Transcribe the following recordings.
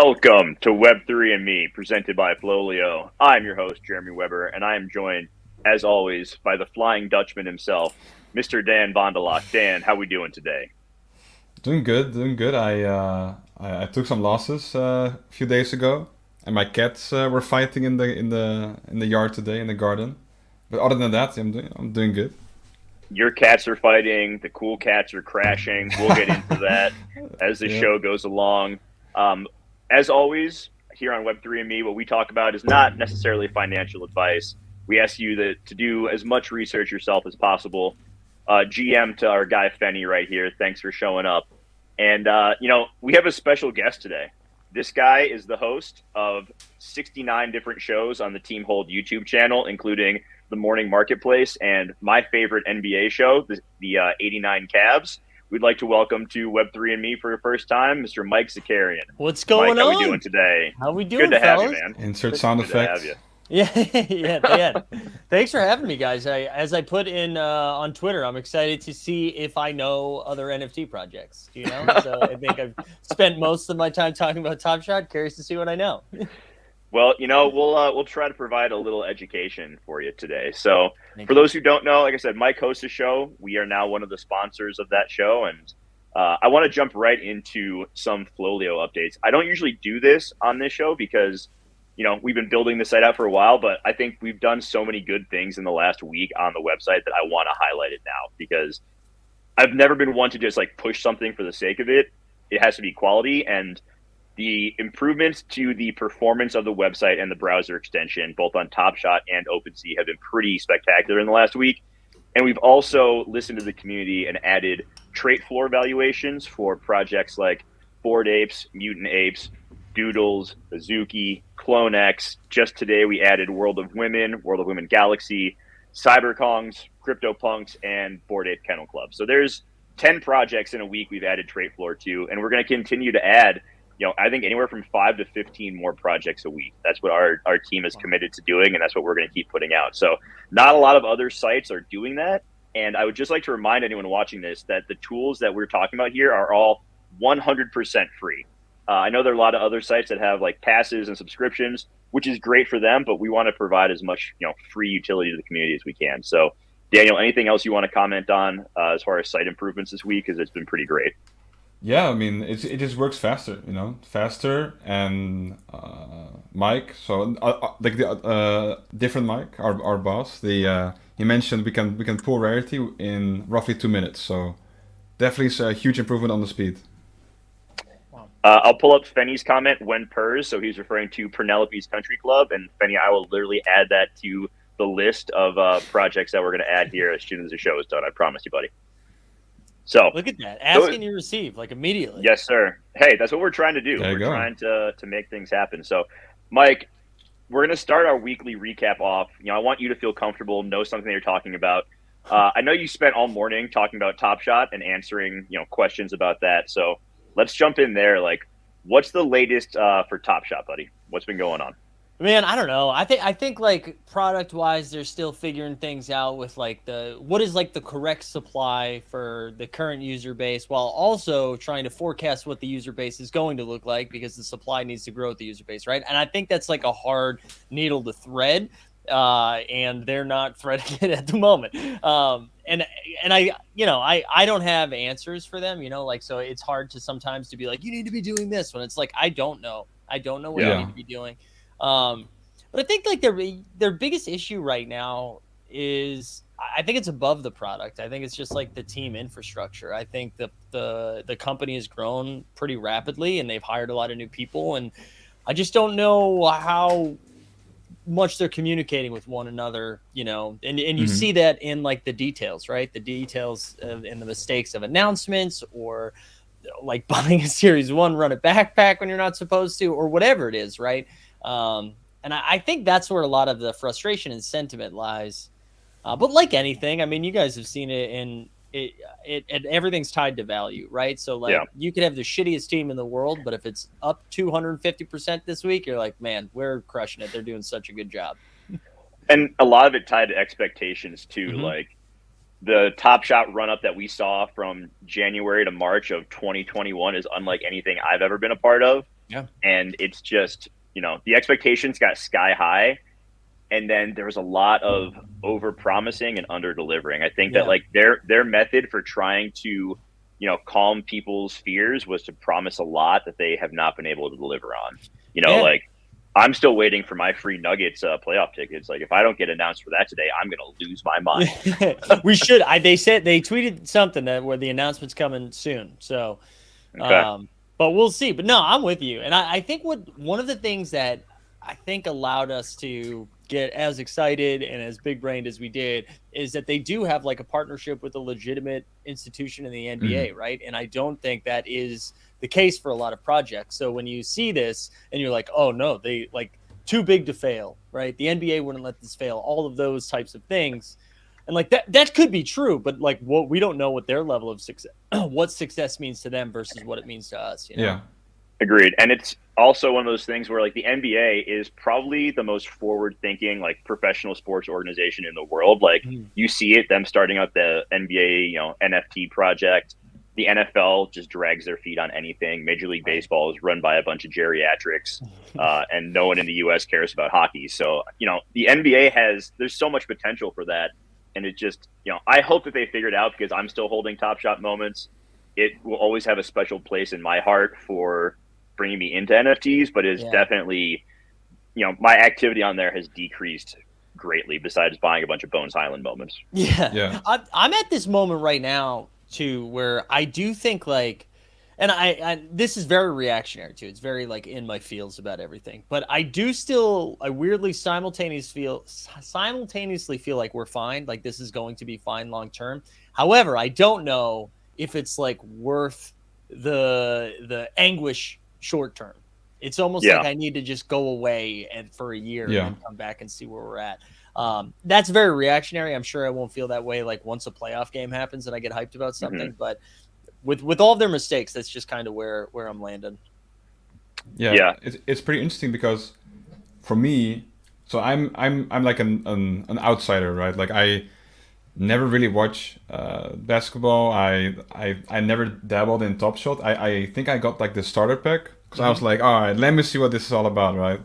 Welcome to Web3 and Me, presented by FLOLiO. I'm your host, Jeremy Weber, and I am joined, as always, by the Flying Dutchman himself, Mr. Dan Vondelach. Dan, how we doing today? Doing good, doing good. I took some losses a few days ago, and my cats were fighting in the yard today in the garden. But other than that, I'm doing good. Your cats are fighting, the cool cats are crashing. We'll get into that as the Yeah. show goes along. Um, as always, here on Web3 and Me, what we talk about is not necessarily financial advice. We ask you to do as much research yourself as possible. GM to our guy Fenny right here. Thanks for showing up. And, we have a special guest today. This guy is the host of 69 different shows on the Team Hold YouTube channel, including the Morning Marketplace and my favorite NBA show, the 89 Cavs. We'd like to welcome to Web3 and Me for the first time, Mr. Mike Zakarian. What's going Mike, how on? we doing today? How we doing, Good to have you, fellas? man. Insert sound Good to have effects. you. Yeah. Thanks for having me, guys. As I put in on Twitter, I'm excited to see if I know other NFT projects. So I think I've spent most of my time talking about Top Shot. Curious to see what I know. Well, we'll try to provide a little education for you today. So, Thank for you. those who don't know, like I said, Mike hosts a show. We are now one of the sponsors of that show, and I want to jump right into some FLOLiO updates. I don't usually do this on this show because, we've been building the site out for a while, but I think we've done so many good things in the last week on the website that I want to highlight it now because I've never been one to just like push something for the sake of it. It has to be quality, and the improvements to the performance of the website and the browser extension, both on Top Shot and OpenSea, have been pretty spectacular in the last week. And we've also listened to the community and added trait floor valuations for projects like Bored Apes, Mutant Apes, Doodles, Azuki, CloneX. Just today, we added World of Women Galaxy, CyberKongs, CryptoPunks, and Bored Ape Kennel Club. So there's 10 projects in a week we've added trait floor to, and we're going to continue to add, I think anywhere from 5 to 15 more projects a week. That's what our team is committed to doing, and that's what we're going to keep putting out. So not a lot of other sites are doing that. And I would just like to remind anyone watching this that the tools that we're talking about here are all 100% free. I know there are a lot of other sites that have like passes and subscriptions, which is great for them, but we want to provide as much, free utility to the community as we can. So Daniel, anything else you want to comment on as far as site improvements this week? Because it's been pretty great. Yeah, I mean it just works faster, faster. And Mike, so like the different Mike, our boss, he mentioned we can pull rarity in roughly 2 minutes. So definitely it's a huge improvement on the speed. I'll pull up Fenny's comment when pers, so he's referring to Penelope's Country Club, and Fenny, I will literally add that to the list of projects that we're going to add here as soon as the show is done. I promise you, buddy. So Look at that. Asking you receive, like immediately. Yes, sir. Hey, that's what we're trying to do. There you We're go. trying to make things happen. So, Mike, we're going to start our weekly recap off. I want you to feel comfortable, know something that you're talking about. I know you spent all morning talking about Top Shot and answering, questions about that. So let's jump in there. Like, what's the latest for Top Shot, buddy? What's been going on? Man, I don't know. I think like product wise, they're still figuring things out with like what is like the correct supply for the current user base, while also trying to forecast what the user base is going to look like because the supply needs to grow with the user base, right? And I think that's like a hard needle to thread, and they're not threading it at the moment. And I don't have answers for them, so it's hard to sometimes to be like, you need to be doing this when it's like I don't know what you need to be doing. But I think like their biggest issue right now is I think it's above the product. I think it's just like the team infrastructure. I think the company has grown pretty rapidly and they've hired a lot of new people, and I just don't know how much they're communicating with one another, and you see that in like the details, right? The details and the mistakes of announcements, or like buying a Series 1, run a backpack when you're not supposed to, or whatever it is, right? And I think that's where a lot of the frustration and sentiment lies. But like anything, I mean, you guys have seen it in it everything's tied to value, right? So like you could have the shittiest team in the world, but if it's up 250% this week, you're like, man, we're crushing it. They're doing such a good job. And a lot of it tied to expectations too. Like the Top Shot run up that we saw from January to March of 2021 is unlike anything I've ever been a part of. And it's just, the expectations got sky high. And then there was a lot of over promising and under delivering. I think that like their method for trying to, calm people's fears was to promise a lot that they have not been able to deliver on. Like I'm still waiting for my free Nuggets playoff tickets. Like if I don't get announced for that today, I'm going to lose my mind. We should. They tweeted something where the announcement's coming soon. So, okay. But we'll see. But no, I'm with you. And I think one of the things that I think allowed us to get as excited and as big brained as we did is that they do have like a partnership with a legitimate institution in the NBA, right? And I don't think that is the case for a lot of projects. So when you see this and you're like, oh no, they like too big to fail, right? The NBA wouldn't let this fail, all of those types of things. And like that could be true, but like we don't know what their level of success, what success means to them versus what it means to us. Yeah. Agreed. And it's also one of those things where like the NBA is probably the most forward thinking like professional sports organization in the world. Like you see it, them starting up the NBA, NFT project. The NFL just drags their feet on anything. Major League Baseball is run by a bunch of geriatrics, and no one in the U.S. cares about hockey. So, the NBA there's so much potential for that. And it just, I hope that they figure it out because I'm still holding Top Shot moments. It will always have a special place in my heart for bringing me into NFTs, but it's definitely, my activity on there has decreased greatly besides buying a bunch of Bones Island moments. Yeah. I'm at this moment right now too, where I do think like, and I this is very reactionary too. It's very like in my feels about everything, but I weirdly simultaneously feel like we're fine. Like this is going to be fine long term. However, I don't know if it's like worth the anguish short term. It's almost like I need to just go away for a year and then come back and see where we're at. That's very reactionary. I'm sure I won't feel that way like once a playoff game happens and I get hyped about something, but with all of their mistakes, that's just kind of where I'm landing. Yeah. It's pretty interesting because for me, so I'm like an outsider, right? Like I never really watch basketball. I never dabbled in Top Shot. I think I got like the starter pack because I was like, all right, let me see what this is all about, right?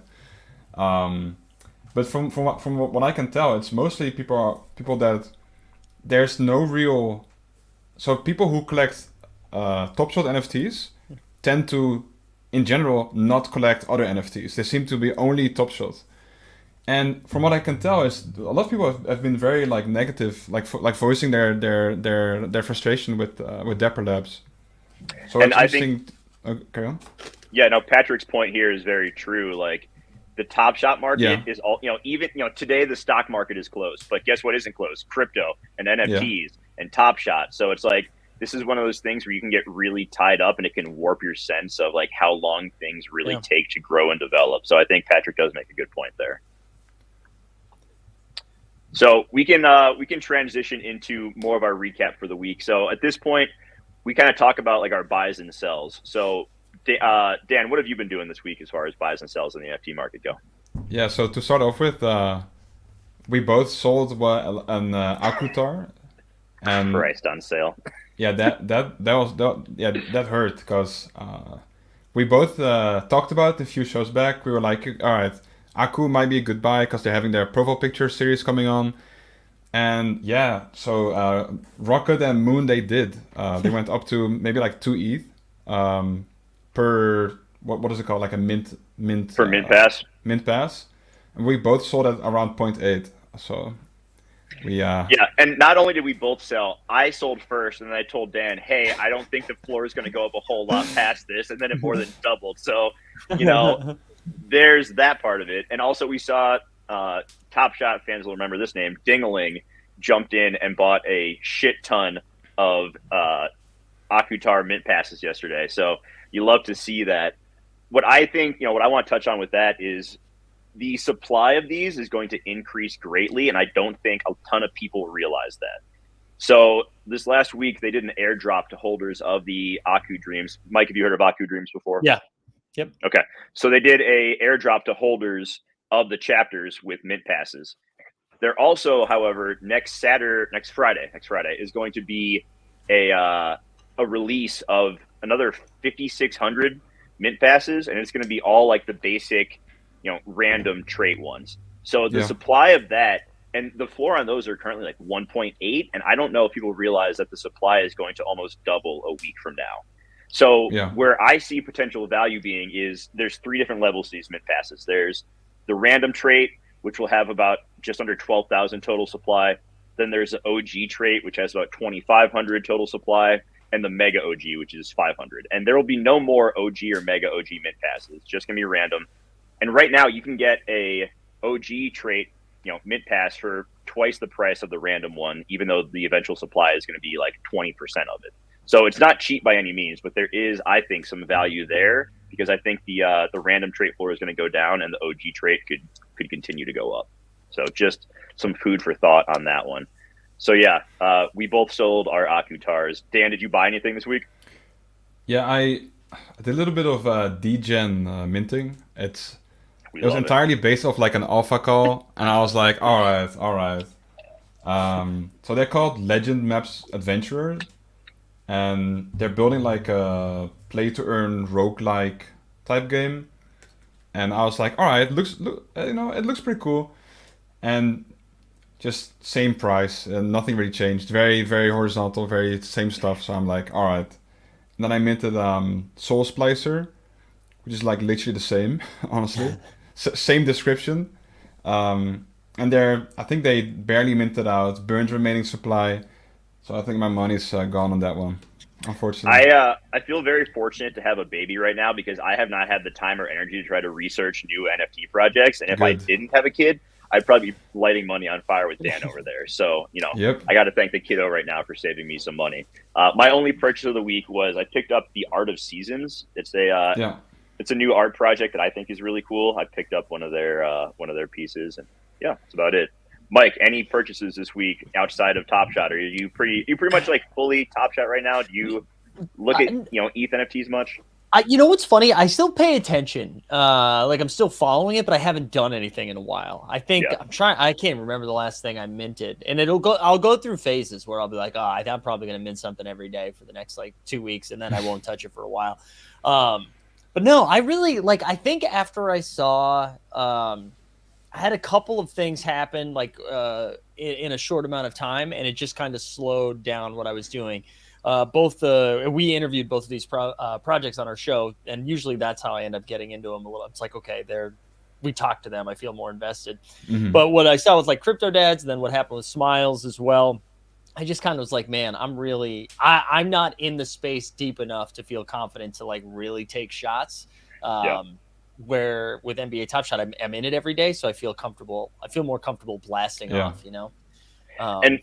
But from what I can tell, it's mostly people that there's no real. So people who collect Top Shot NFTs tend to, in general, not collect other NFTs. They seem to be only Top Shot. And from what I can tell, is a lot of people have been very like negative, like voicing their frustration with Dapper Labs. So and it's interesting. Carry on. Yeah, no, Patrick's point here is very true. Like the Top Shot market is all, even today the stock market is closed, but guess what isn't closed? Crypto and NFTs and Top Shot. So it's like this is one of those things where you can get really tied up and it can warp your sense of like how long things really take to grow and develop. So I think Patrick does make a good point there. So we can transition into more of our recap for the week. So at this point, we kind of talk about like our buys and sells. So Dan, what have you been doing this week as far as buys and sells in the NFT market go? Yeah, so to start off with, we both sold an Akutar. And Christ on sale. Yeah, that hurt because we both talked about it a few shows back. We were like, all right, Aku might be a good buy because they're having their profile picture series coming on. And so Rocket and Moon, they did. They went up to maybe like 2 ETH per, what is it called? Like a mint for mint pass. Mint pass. And we both sold at around 0.8. So we and not only did we both sell, I sold first, and then I told Dan, hey, I don't think the floor is going to go up a whole lot past this, and then it more than doubled. So, there's that part of it. And also we saw Top Shot fans will remember this name, Dingaling, jumped in and bought a shit ton of Akutar mint passes yesterday. So you love to see that. What I think, what I want to touch on with that is the supply of these is going to increase greatly, and I don't think a ton of people realize that. So this last week, they did an airdrop to holders of the Aku Dreams. Mike, have you heard of Aku Dreams before? Yeah. Yep. Okay. So they did a airdrop to holders of the chapters with mint passes. They're also, however, next Friday is going to be a release of another 5,600 mint passes, and it's going to be all like the basic, random trait ones. So the supply of that, and the floor on those are currently like 1.8, and I don't know if people realize that the supply is going to almost double a week from now. So where I see potential value being is there's 3 different levels to these mint passes. There's the random trait, which will have about just under 12,000 total supply. Then there's the OG trait, which has about 2,500 total supply, and the Mega OG, which is 500. And there will be no more OG or Mega OG mint passes. It's just going to be random. And right now you can get a OG trait, mint pass for twice the price of the random one, even though the eventual supply is going to be like 20% of it. So it's not cheap by any means, but there is, I think, some value there because I think the random trait floor is going to go down and the OG trait could continue to go up. So just some food for thought on that one. So yeah, we both sold our Akutars. Dan, did you buy anything this week? Yeah, I did a little bit of degen minting. It was entirely based off like an alpha call, and I was like, all right. So they're called Legend Maps Adventurers, and they're building like a play-to-earn roguelike type game. And I was like, all right, it looks pretty cool, and just same price, and nothing really changed. Very, very horizontal, very same stuff. So I'm like, all right. And then I minted Soul Splicer, which is like literally the same, honestly. Same description. And I think they barely minted out, burned remaining supply. So I think my money's gone on that one, unfortunately. I feel very fortunate to have a baby right now because I have not had the time or energy to try to research new NFT projects. And if I didn't have a kid, I'd probably be lighting money on fire with Dan over there. So, I got to thank the kiddo right now for saving me some money. My only purchase of the week was I picked up the Art of Seasons. It's a new art project that I think is really cool. I picked up one of their pieces, and yeah, that's about it. Mike, any purchases this week outside of Top Shot? Are you pretty much like fully Top Shot right now? Do you look at ETH NFTs much? You know what's funny? I still pay attention. Like I'm still following it, but I haven't done anything in a while. I think I can't remember the last thing I minted, and I'll go through phases where I'll be like, I'm probably gonna mint something every day for the next like 2 weeks, and then I won't touch it for a while. But no, I really I think after I saw, I had a couple of things happen like in a short amount of time, and it just kind of slowed down what I was doing. We interviewed both of these projects on our show, and usually that's how I end up getting into them a little. It's like, okay, we talked to them, I feel more invested. Mm-hmm. But what I saw was like Crypto Dads, and then what happened with Smiles as well. I just kind of was like, man, I'm not in the space deep enough to feel confident to like really take shots. Where with NBA Top Shot, I'm in it every day, so I feel comfortable. I feel more comfortable blasting off, And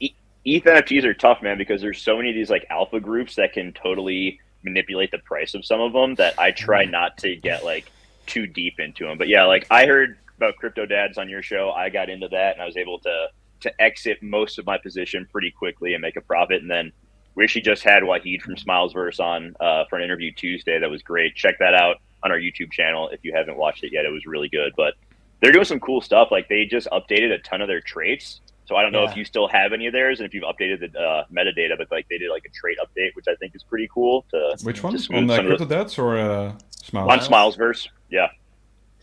ETH NFTs are tough, man, because there's so many of these like alpha groups that can totally manipulate the price of some of them that I try not to get like too deep into them. But yeah, like I heard about Crypto Dads on your show. I got into that and I was able to exit most of my position pretty quickly and make a profit. And then we actually just had Wahid from Smilesverse on for an interview Tuesday. That was great. Check that out on our YouTube channel if you haven't watched it yet. It was really good. But they're doing some cool stuff. Like they just updated a ton of their traits. So I don't know if you still have any of theirs and if you've updated the metadata, but like they did like a trait update, which I think is pretty cool. Which one? On Crypto Dads or Smiles? On Smilesverse, yeah.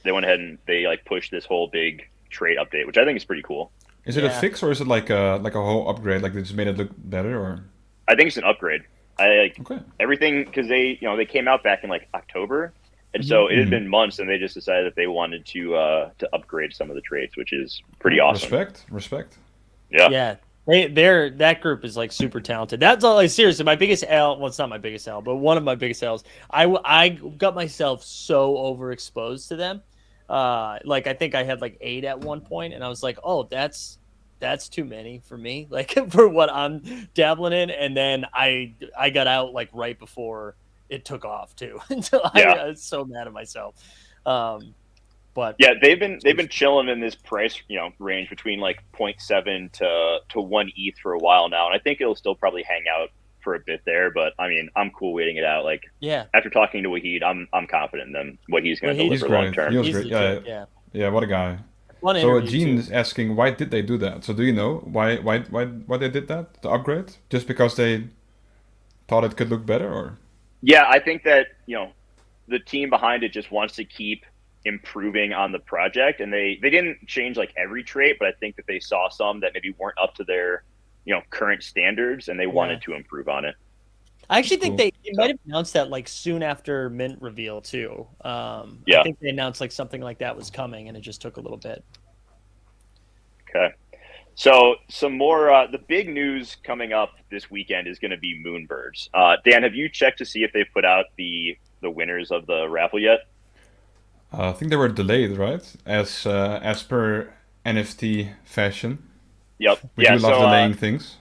They went ahead and they like pushed this whole big trait update, which I think is pretty cool. Is it a fix or is it like a whole upgrade? Like they just made it look better, or? I think it's an upgrade. Everything because they came out back in like October, and so it had been months, and they just decided that they wanted to upgrade some of the traits, which is pretty awesome. Respect. Yeah. That group is like super talented. That's all. Like seriously, my biggest L. Well, it's not my biggest L, but one of my biggest L's. I got myself so overexposed to them. Like I think I had like 8 at one point, and I was like, oh, that's too many for me, like for what I'm dabbling in. And then I got out like right before it took off too. Until I was so mad at myself. But yeah, they've been chilling in this price range between like 0.7 to 1 ETH for a while now, and I think it'll still probably hang out for a bit there. But I mean, I'm cool waiting it out. Like after talking to Wahid, I'm confident in them, what he's going to deliver long term. He was great. Yeah, what a guy. So Gene is asking, why did they do that? So do you know why they did that? The upgrade? Just because they thought it could look better, or? Yeah, I think that the team behind it just wants to keep improving on the project, and they didn't change like every trait, but I think that they saw some that maybe weren't up to their current standards, and they wanted to improve on it. I actually think they might have announced that like soon after Mint reveal too. I think they announced like something like that was coming, and it just took a little bit. Okay. So some more, the big news coming up this weekend is going to be Moonbirds. Dan, have you checked to see if they put out the winners of the raffle yet? I think they were delayed, right? As per NFT fashion. Yep. We do love delaying things.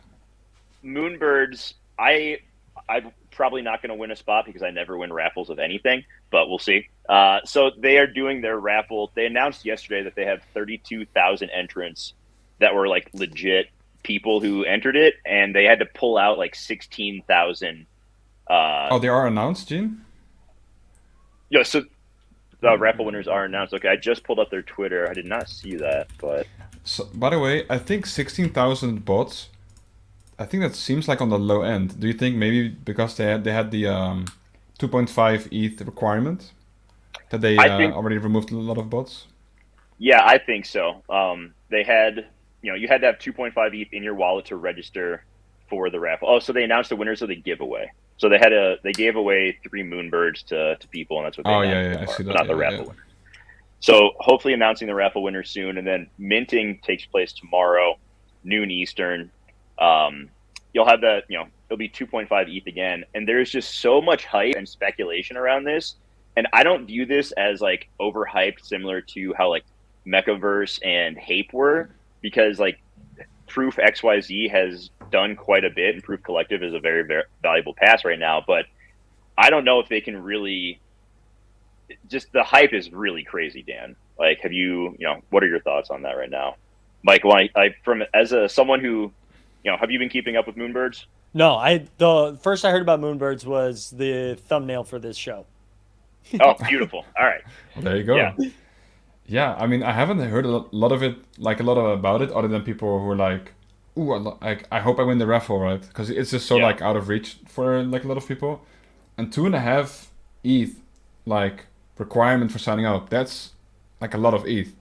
Moonbirds, I'm probably not going to win a spot because I never win raffles of anything, but we'll see. So they are doing their raffle. They announced yesterday that they have 32,000 entrants that were like legit people who entered it, and they had to pull out like 16,000. Oh, they are announced, Gene? Yeah, so the raffle winners are announced. Okay, I just pulled up their Twitter. I did not see that, but... So, by the way, I think 16,000 bots, I think that seems like on the low end. Do you think maybe because they had the 2.5 ETH requirement that they already removed a lot of bots? Yeah, I think so. They had, you had to have 2.5 ETH in your wallet to register for the raffle. Oh, so they announced the winners of the giveaway. So they gave away 3 Moonbirds to people, and that's what they announced. I see that. Not the raffle winners. So hopefully announcing the raffle winner soon, and then minting takes place tomorrow, noon Eastern. You'll have that, it'll be 2.5 ETH again, and there's just so much hype and speculation around this, and I don't view this as like overhyped, similar to how like Mechaverse and Hape were, because like Proof XYZ has done quite a bit, and Proof Collective is a very, very valuable pass right now, but I don't know if they can really. Just the hype is really crazy, Dan. Like, have you, what are your thoughts on that right now, Mike? Someone who, have you been keeping up with Moonbirds? No, the first I heard about Moonbirds was the thumbnail for this show. Oh, beautiful! All right, well, there you go. Yeah, I mean, I haven't heard a lot about it, other than people who are like, "Ooh, I hope I win the raffle," right? Because it's just so like out of reach for like a lot of people, and 2.5 ETH, like. Requirement for signing up, that's like a lot of ETH.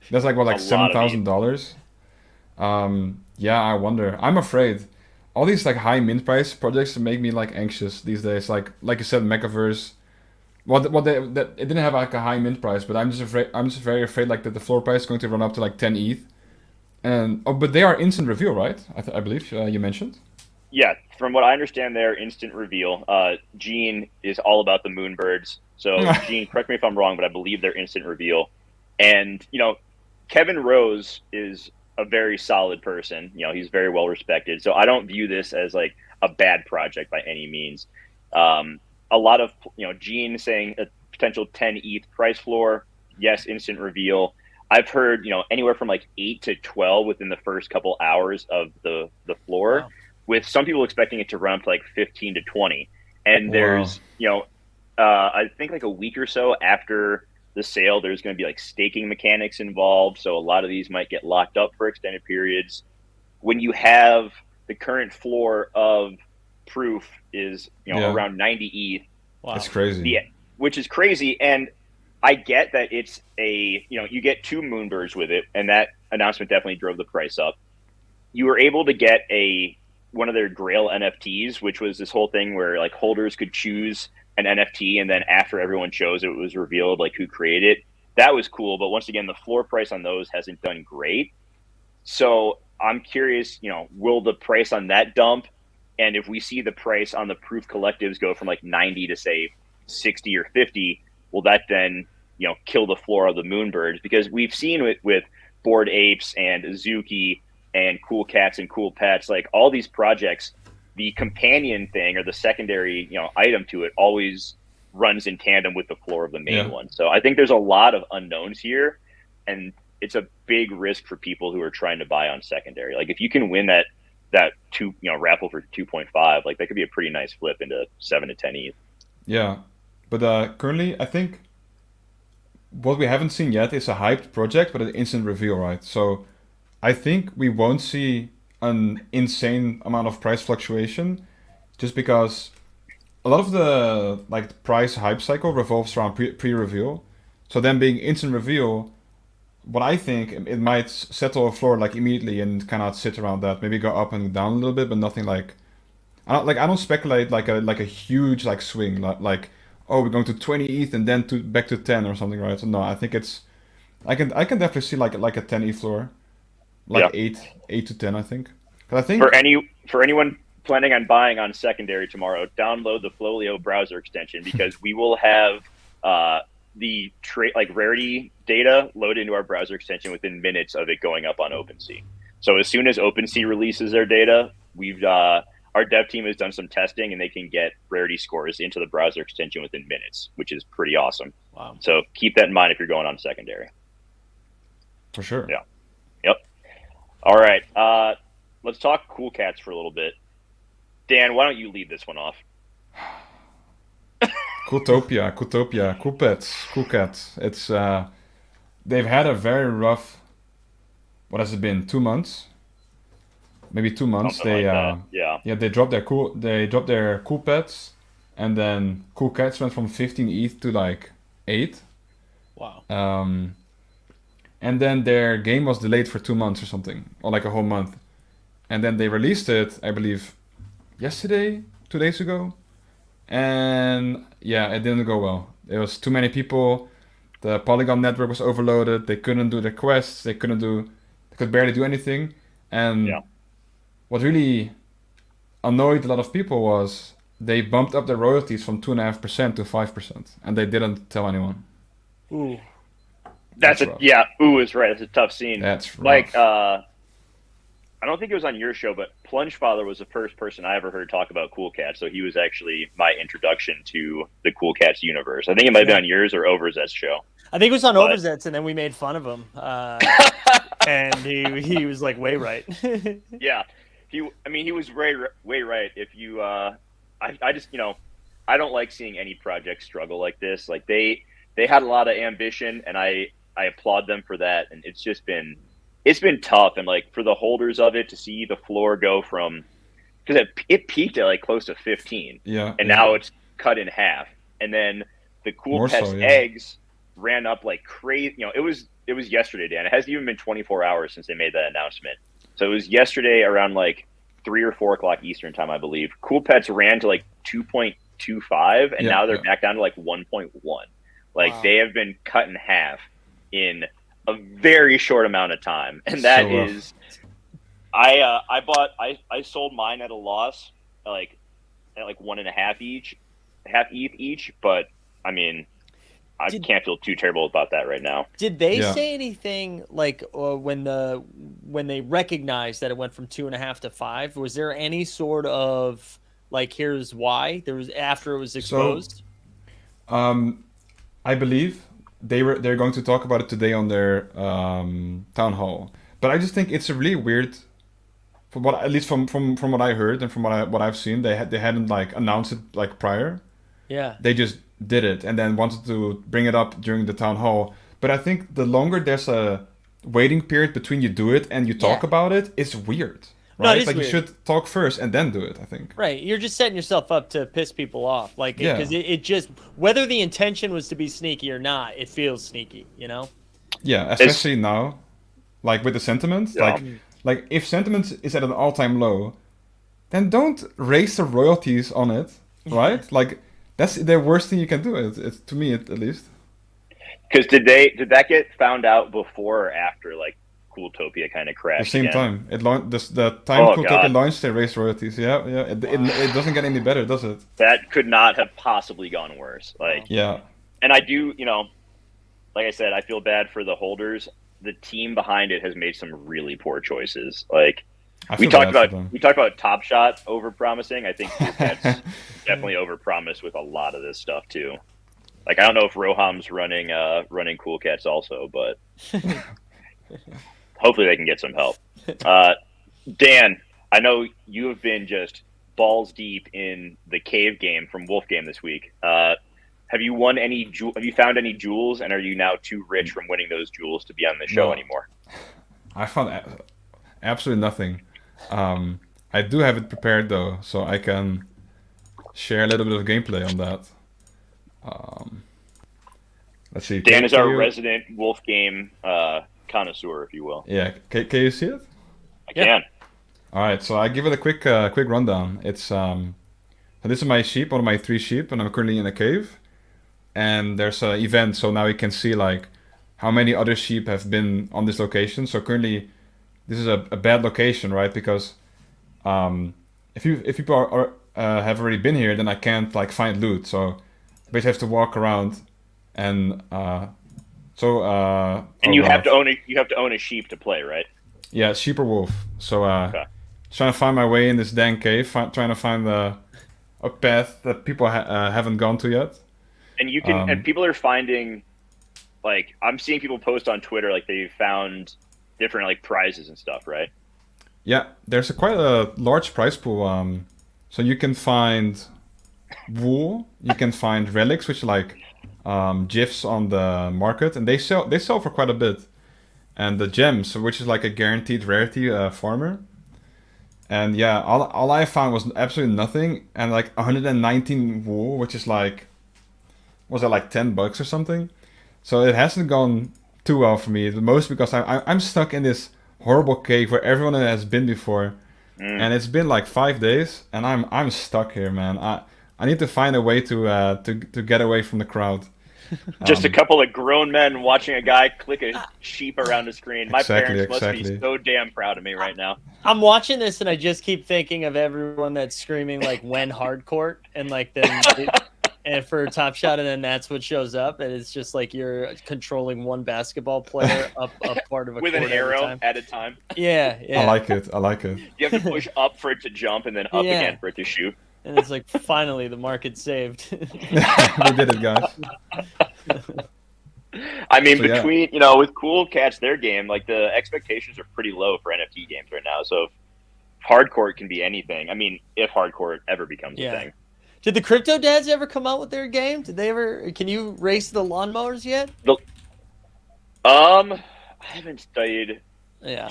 That's like what, like $7,000. Yeah, I wonder. I'm afraid all these like high mint price projects make me like anxious these days. Like you said, Mechaverse. It didn't have like a high mint price, but I'm just very afraid like that the floor price is going to run up to like 10 ETH. And but they are instant reveal, right? I believe you mentioned. Yeah, from what I understand, they're instant reveal. Gene is all about the Moonbirds. So, Gene, correct me if I'm wrong, but I believe they're instant reveal. And, Kevin Rose is a very solid person. He's very well respected. So I don't view this as like a bad project by any means. A lot of, Gene saying a potential 10 ETH price floor. Yes, instant reveal. I've heard, anywhere from like 8 to 12 within the first couple hours of the floor. Wow. With some people expecting it to run up to like 15 to 20. And there's, I think like a week or so after the sale, there's going to be like staking mechanics involved. So a lot of these might get locked up for extended periods. When you have the current floor of Proof is, around 90 ETH. Wow. That's crazy. Yeah, which is crazy. And I get that it's you get 2 Moonbirds with it. And that announcement definitely drove the price up. You were able to get one of their Grail NFTs, which was this whole thing where like holders could choose an NFT, and then after everyone chose it, it was revealed like who created it. That was cool, but once again, the floor price on those hasn't done great. So I'm curious, will the price on that dump? And if we see the price on the Proof collectives go from like 90 to say 60 or 50, will that then, kill the floor of the Moonbirds? Because we've seen with Bored Apes and Azuki and Cool Cats and Cool Pets, like all these projects, the companion thing or the secondary, item to it always runs in tandem with the floor of the main one. So I think there's a lot of unknowns here, and it's a big risk for people who are trying to buy on secondary. Like if you can win that raffle for 2.5, like that could be a pretty nice flip into 7 to 10 ETH. Yeah, but currently I think what we haven't seen yet is a hyped project, but an instant reveal, right? So I think we won't see an insane amount of price fluctuation, just because a lot of the like price hype cycle revolves around pre-reveal. So then being instant reveal, what I think it might settle a floor like immediately and cannot sit around that. Maybe go up and down a little bit, but nothing like I don't speculate like a huge like swing like oh we're going to 20 ETH and then to back to 10 or something, right? So no, I think it's I can definitely see like a 10 ETH floor, like Yeah. 8 to 10 I think. 'Cause I think For anyone planning on buying on secondary tomorrow, download the FLOLiO browser extension because we will have the rarity data loaded into our browser extension within minutes of it going up on OpenSea. So as soon as OpenSea releases their data, we've our dev team has done some testing and they can get rarity scores into the browser extension within minutes, which is pretty awesome. Wow. So keep that in mind if you're going on secondary. for sure. Yeah. Yep. All right. Let's talk Cool Cats for a little bit. Dan, why don't you lead this one off? Cooltopia, Cool Pets, Cool Cats. It's they've had a very rough. What has it been? 2 months, maybe 2 months. Something They like that. Yeah. they dropped their Cool Pets, and then Cool Cats went from 15 ETH to like 8. Wow. And then their game was delayed for 2 months or something, or like a whole month, and then they released it, I believe, yesterday, 2 days ago, and yeah, it didn't go well. There was too many people. The Polygon network was overloaded. They couldn't do their quests. They could barely do anything. And Yeah. what really annoyed a lot of people was they bumped up their royalties from 2.5% to 5%, and they didn't tell anyone. Ooh. That's rough. yeah. Ooh is right. That's a tough scene. That's Like, rough. I don't think it was on your show, but Plungefather was the first person I ever heard talk about Cool Cats. So he was actually my introduction to the Cool Cats universe. I think it might have been on yours or Overzet's show. I think it was on But- Overzet's, and then we made fun of him. And he was like way right. Yeah, he was way right. If you, I just I don't like seeing any project struggle like this. Like they had a lot of ambition, and I applaud them for that. And it's been tough, and like for the holders of it to see the floor go from because it peaked at like close to 15, Yeah. and now it's cut in half, and then the Cool More Pets so, yeah. eggs ran up like crazy. It was yesterday, Dan. It hasn't even been 24 hours since they made that announcement. So it was yesterday around like 3 or 4 o'clock Eastern time, I believe. Cool Pets ran to like 2.25, and now they're back down to like 1.1. Like Wow. they have been cut in half in a very short amount of time, and that So rough. is. I sold mine at a loss, like at like 1.5 half ETH each. But I mean, I can't feel too terrible about that right now. Did they Yeah. say anything like when they recognized that it went from 2.5 to 5? Was there any sort of like here's why there was after it was exposed? I believe they're going to talk about it today on their town hall. But I just think it's a really weird, from what at least from what I heard and from what I've seen, they hadn't like announced it like prior. Yeah. They just did it and then wanted to bring it up during the town hall. But I think the longer there's a waiting period between you do it and you talk Yeah. about it, it's weird. No, Right? it is like weird. you should talk first and then do it, I think. Right, you're just setting yourself up to piss people off, like Yeah. because it just whether the intention was to be sneaky or not, it feels sneaky, you know. Yeah, especially now, like with the sentiment. Yeah. Like if sentiment is at an all-time low, then don't raise the royalties on it, right? Like that's the worst thing you can do. It's to me at least. Because did that get found out before or after like Cooltopia kind of At crashed? the same again? time, the time Oh, Cooltopia God. launched, they raised royalties. Yeah. It doesn't get any better, does it? That could not have possibly gone worse. Like, Yeah. and I do, like I said, I feel bad for the holders. The team behind it has made some really poor choices. Like I we feel talked bad for about, them. Top Shot over promising. I think that's definitely over promised with a lot of this stuff too. Like I don't know if Roham's running Cool Cats also, but hopefully they can get some help. Dan, I know you have been just balls deep in the cave game from Wolf Game this week. Have you won any? Have you found any jewels, and are you now too rich from winning those jewels to be on the show No. anymore? I found absolutely nothing. I do have it prepared though, so I can share a little bit of gameplay on that. Let's see. Dan is our resident wolf game connoisseur, if you will. Yeah, can you see it? I can. All right, so I give it a quick rundown. It's so this is my sheep, one of my 3 sheep, and I'm currently in a cave. And there's an event, so now we can see like how many other sheep have been on this location. So currently, this is a bad location, right? Because if people are have already been here, then I can't like find loot. So I basically have to walk around, and and you have to own a sheep to play, right? Yeah, sheep or wolf. So Okay. trying to find my way in this dang cave, trying to find a path that people haven't gone to yet. And you can, and people are finding, like, I'm seeing people post on Twitter, like they found different like prizes and stuff, right? Yeah, there's quite a large prize pool. So you can find wool, you can find relics, which are like gifs on the market, and they sell for quite a bit. And the gems, which is like a guaranteed rarity farmer. And yeah, all I found was absolutely nothing, and like 119 wool, which is like, was that like $10 or something? So it hasn't gone too well for me. Mostly because I'm stuck in this horrible cave where everyone has been before, and it's been like 5 days, and I'm stuck here, man. I need to find a way to get away from the crowd. Just a couple of grown men watching a guy click a sheep around the screen. My parents must be so damn proud of me right now. I'm watching this and I just keep thinking of everyone that's screaming like when hardcourt, and like then and for Top Shot, and then that's what shows up, and it's just like you're controlling one basketball player up part of a with court an arrow time. at a time. Yeah. I like it. You have to push up for it to jump, and then up again for it to shoot. And it's like, finally, the market saved. We did it, guys. I mean, so, with Cool Cats, their game, like the expectations are pretty low for NFT games right now. So if hardcore can be anything. I mean, if hardcore ever becomes a thing. Did the Crypto Dads ever come out with their game? Did they ever? Can you race the lawnmowers yet? I haven't studied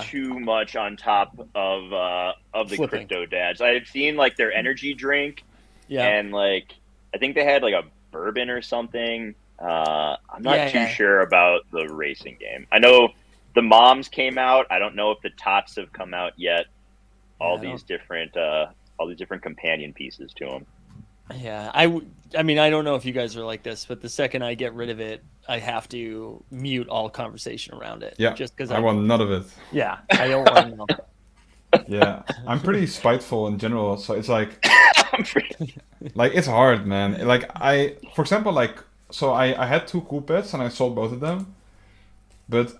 too much on top of the Flipping. Crypto Dads. I've seen like their energy drink, and like I think they had like a bourbon or something. I'm not too sure about the racing game. I know the moms came out. I don't know if the tots have come out yet. All these different companion pieces to them. Yeah, I mean, I don't know if you guys are like this, but the second I get rid of it, I have to mute all conversation around it. Yeah, just because I want none of it. Yeah, I don't want to know. Yeah, I'm pretty spiteful in general, so it's like, like it's hard, man. Like for example, like I had 2 cool pets and I sold both of them, but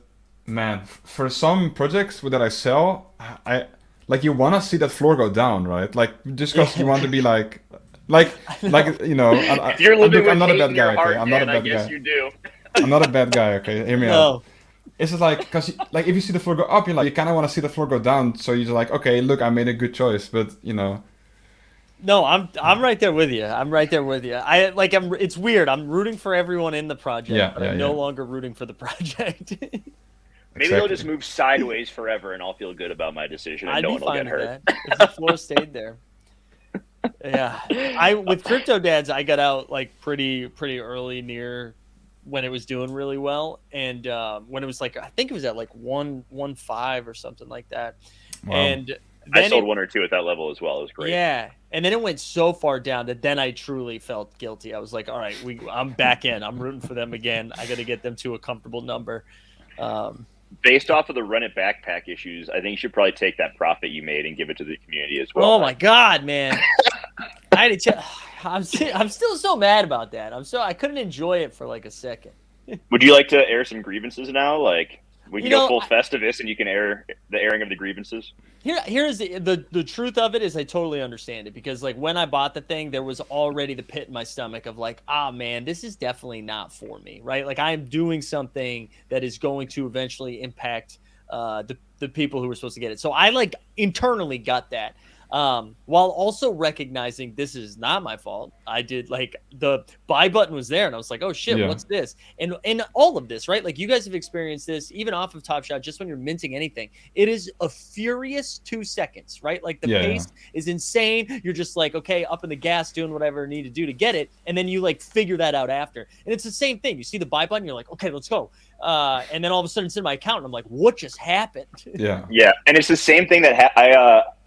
man, for some projects that I sell, like you want to see that floor go down, right? Like just because you want to be like you know, you're living I'm not a with bad guy. heart, Okay, I'm not a I bad guess guy. you do. I'm not a bad guy. Okay, hear me out. It's just like, because like if you see the floor go up, you kind of want to see the floor go down. So you're like, okay, look, I made a good choice, but you know. No, I'm right there with you. It's weird. I'm rooting for everyone in the project, but I'm no longer rooting for the project. Maybe they'll just move sideways forever, and I'll feel good about my decision, and no one will get hurt. If the floor stayed there. Yeah, with Crypto Dads, I got out like pretty early, near when it was doing really well, and when it was like, I think it was at like 1.15 or something like that. Wow. And I sold 1 or 2 at that level as well. It was great. Yeah, and then it went so far down that then I truly felt guilty. I was like, all right, I'm back in. I'm rooting for them again. I got to get them to a comfortable number. Based off of the Run It Backpack issues, I think you should probably take that profit you made and give it to the community as well. Oh my God, man! I'm still so mad about that. I couldn't enjoy it for like a second. Would you like to air some grievances now? Like we can go full Festivus and you can air the airing of the grievances. Here's the truth of it is I totally understand it, because like when I bought the thing, there was already the pit in my stomach of like, man, this is definitely not for me, right? Like I am doing something that is going to eventually impact the people who were supposed to get it. So I like internally got that. while also recognizing this is not my fault. I did like the buy button was there and I was like, oh shit, what's this? And all of this, right? Like you guys have experienced this even off of Top Shot, just when you're minting anything, it is a furious 2 seconds, right? Like the pace is insane. You're just like, okay, up in the gas, doing whatever I need to do to get it. And then you like figure that out after. And it's the same thing. You see the buy button, you're like, okay, let's go. And then all of a sudden it's in my account and I'm like, what just happened? Yeah. And it's the same thing that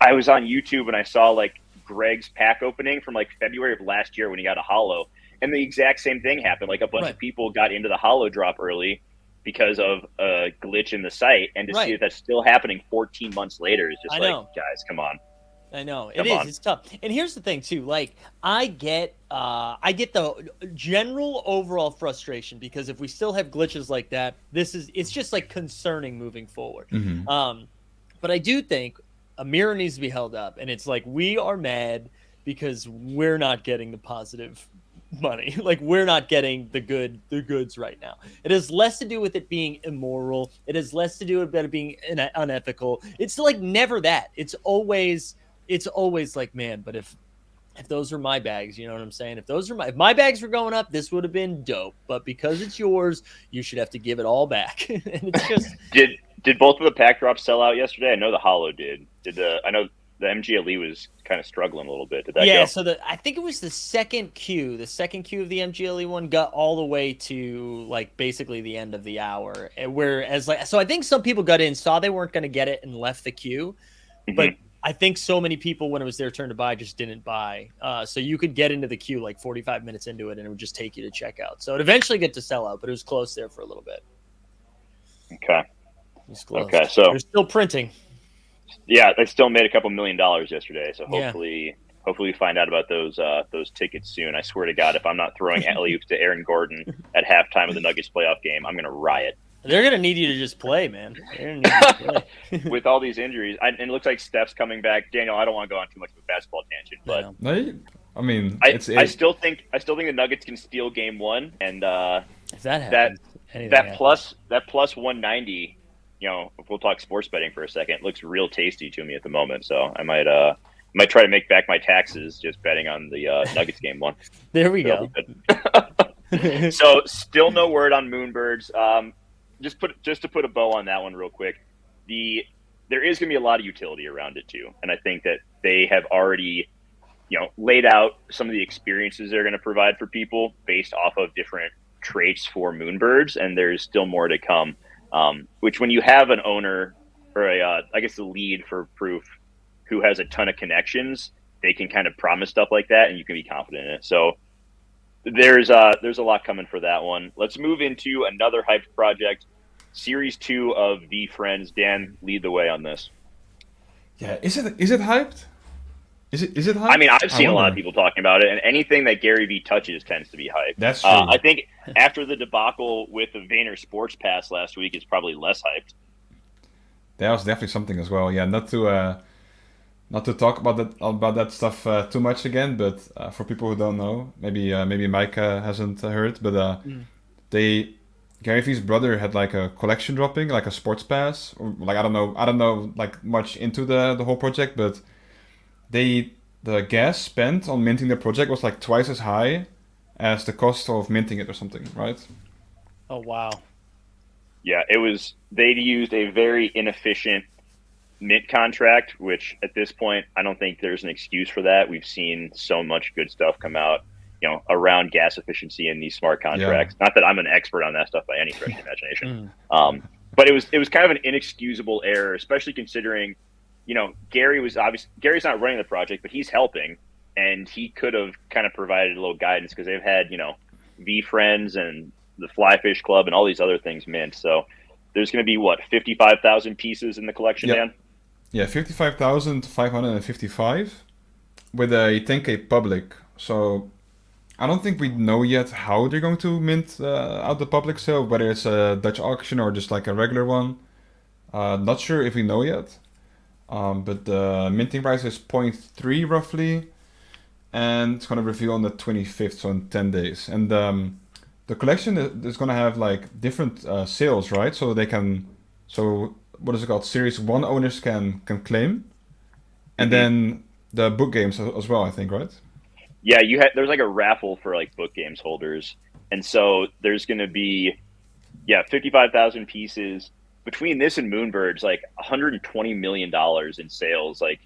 I was on YouTube and I saw like Greg's pack opening from like February of last year when he got a holo, and the exact same thing happened. Like a bunch of people got into the holo drop early because of a glitch in the site, and to see that that's still happening 14 months later is just guys, come on. I know it is. It's tough. And here's the thing too. Like I get the general overall frustration because if we still have glitches like that, it's just like concerning moving forward. But I do think a mirror needs to be held up, and it's like we are mad because we're not getting the positive money. Like we're not getting the goods right now. It has less to do with it being immoral. It has less to do with it being unethical. It's like never that. It's always like, man, but if those are my bags, you know what I'm saying? If my bags were going up, this would have been dope. But because it's yours, you should have to give it all back. And it's just Did both of the pack drops sell out yesterday? I know the holo did. I know the MGLE was kind of struggling a little bit. Did that go? So I think it was the second queue. The second queue of the MGLE one got all the way to like basically the end of the hour. Whereas so I think some people got in, saw they weren't going to get it, and left the queue. But I think so many people, when it was their turn to buy, just didn't buy. So you could get into the queue like 45 minutes into it, and it would just take you to checkout. So it eventually get to sell out, but it was close there for a little bit. Okay. Okay, so they're still printing. Yeah, they still made a couple $1 million yesterday. So hopefully we find out about those tickets soon. I swear to God, if I'm not throwing alley-oops to Aaron Gordon at halftime of the Nuggets playoff game, I'm going to riot. They're going to need you to just play, man. They're gonna need you to play. With all these injuries, and it looks like Steph's coming back. Daniel, I don't want to go on too much of a basketball tangent, but I mean, I still think the Nuggets can steal Game 1, and if that happens, that plus 190. You know, if we'll talk sports betting for a second, it looks real tasty to me at the moment. So I might try to make back my taxes just betting on the Nuggets Game 1. There we go. So still no word on Moonbirds. Just to put a bow on that one real quick, there is going to be a lot of utility around it too, and I think that they have already, laid out some of the experiences they're going to provide for people based off of different traits for Moonbirds, and there's still more to come. Which when you have an owner or I guess the lead for Proof who has a ton of connections, they can kind of promise stuff like that, and you can be confident in it. So there's a lot coming for that one. Let's move into another hyped project, Series 2 of VeeFriends. Dan, lead the way on this. Yeah, is it hyped? Is it hyped? I mean, I've seen a lot of people talking about it, and anything that Gary Vee touches tends to be hyped. That's true. I think after the debacle with the Vayner Sports Pass last week, it's probably less hyped. That was definitely something as well. Yeah, not to talk about that stuff too much again, but for people who don't know, maybe Mike hasn't heard, but Gary Vee's brother had like a collection dropping, like a sports pass, or like I don't know like much into the whole project, but the gas spent on minting the project was like twice as high as the cost of minting it or something, right? Oh wow. Yeah, they'd used a very inefficient mint contract, which at this point I don't think there's an excuse for that. We've seen so much good stuff come out, around gas efficiency in these smart contracts. Not that I'm an expert on that stuff by any stretch of the imagination. But it was kind of an inexcusable error, especially considering Gary's not running the project, but he's helping, and he could have kind of provided a little guidance because they've had, VeeFriends and the Flyfish Club and all these other things mint. So there's going to be 55,000 pieces in the collection, Dan? Yeah, 55,555 with a 10K public. So I don't think we know yet how they're going to mint out the public sale, whether it's a Dutch auction or just like a regular one. Not sure if we know yet. But the minting price is 0.3 roughly, and it's going to reveal on the 25th, so in 10 days. And the collection is going to have like different sales, right? So what is it called? Series 1 owners can claim, and then the book games as well, I think, right? Yeah, there's like a raffle for like book games holders, and so there's going to be 55,000 pieces between this and Moonbirds, like $120 million in sales, like